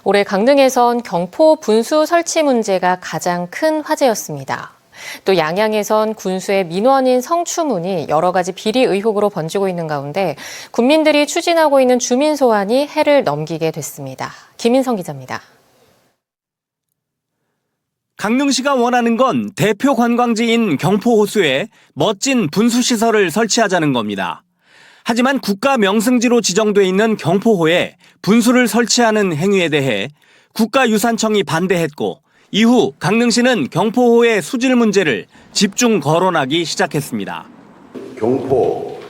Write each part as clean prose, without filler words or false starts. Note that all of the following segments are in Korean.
올해 강릉에선 경포 분수 설치 문제가 가장 큰 화제였습니다. 또 양양에선 군수의 민원인 성추문이 여러 가지 비리 의혹으로 번지고 있는 가운데 군민들이 추진하고 있는 주민 소환이 해를 넘기게 됐습니다. 김인성 기자입니다. 강릉시가 원하는 건 대표 관광지인 경포 호수에 멋진 분수시설을 설치하자는 겁니다. 하지만 국가 명승지로 지정돼 있는 경포호에 분수를 설치하는 행위에 대해 국가유산청이 반대했고 이후 강릉시는 경포호의 수질 문제를 집중 거론하기 시작했습니다. 경포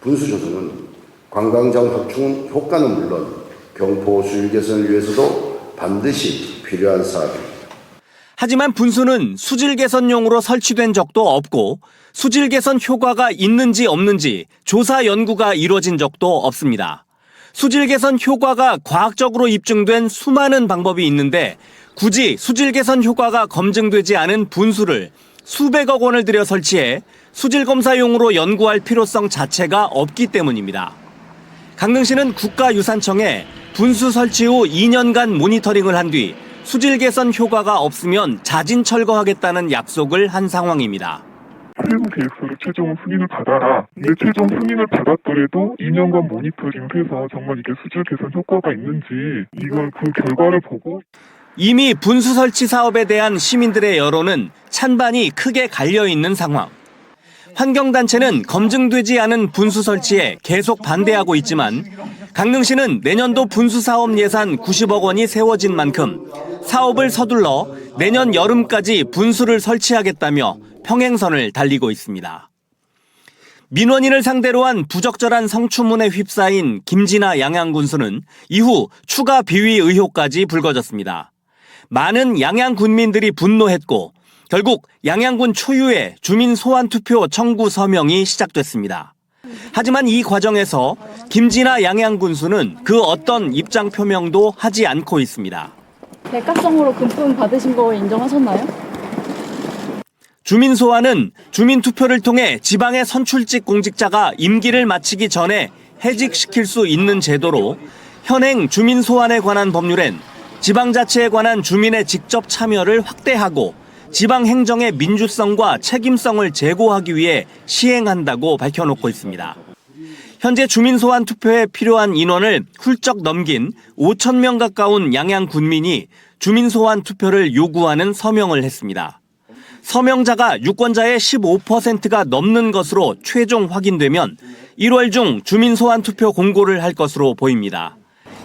분수 조성은 관광장 확충 효과는 물론 경포 수질 개선을 위해서도 반드시 필요한 사업입니다. 하지만 분수는 수질 개선용으로 설치된 적도 없고 수질 개선 효과가 있는지 없는지 조사 연구가 이루어진 적도 없습니다. 수질 개선 효과가 과학적으로 입증된 수많은 방법이 있는데 굳이 수질 개선 효과가 검증되지 않은 분수를 수백억 원을 들여 설치해 수질 검사용으로 연구할 필요성 자체가 없기 때문입니다. 강릉시는 국가유산청에 분수 설치 후 2년간 모니터링을 한 뒤 수질 개선 효과가 없으면 자진 철거하겠다는 약속을 한 상황입니다. 세부 계획서를 최종 승인을 받아라. 근데 최종 승인을 받았더라도 2년간 모니터링을 해서 정말 이게 수질 개선 효과가 있는지 이걸 그 결과를 보고 이미 분수 설치 사업에 대한 시민들의 여론은 찬반이 크게 갈려 있는 상황. 환경단체는 검증되지 않은 분수 설치에 계속 반대하고 있지만 강릉시는 내년도 분수 사업 예산 90억 원이 세워진 만큼 사업을 서둘러 내년 여름까지 분수를 설치하겠다며 평행선을 달리고 있습니다. 민원인을 상대로 한 부적절한 성추문에 휩싸인 김진아 양양군수는 이후 추가 비위 의혹까지 불거졌습니다. 많은 양양 군민들이 분노했고 결국 양양군 초유의 주민 소환 투표 청구 서명이 시작됐습니다. 하지만 이 과정에서 김진아 양양군수는 그 어떤 입장 표명도 하지 않고 있습니다. 대가성으로 금품 받으신 거 인정하셨나요? 주민 소환은 주민 투표를 통해 지방의 선출직 공직자가 임기를 마치기 전에 해직시킬 수 있는 제도로 현행 주민 소환에 관한 법률엔 지방자치에 관한 주민의 직접 참여를 확대하고 지방 행정의 민주성과 책임성을 제고하기 위해 시행한다고 밝혀놓고 있습니다. 현재 주민 소환 투표에 필요한 인원을 훌쩍 넘긴 5천 명 가까운 양양 군민이 주민 소환 투표를 요구하는 서명을 했습니다. 서명자가 유권자의 15%가 넘는 것으로 최종 확인되면 1월 중 주민 소환 투표 공고를 할 것으로 보입니다.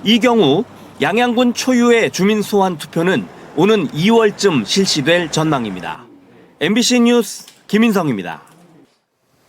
이 경우 양양군 초유의 주민 소환 투표는 오는 2월쯤 실시될 전망입니다. MBC 뉴스 김인성입니다.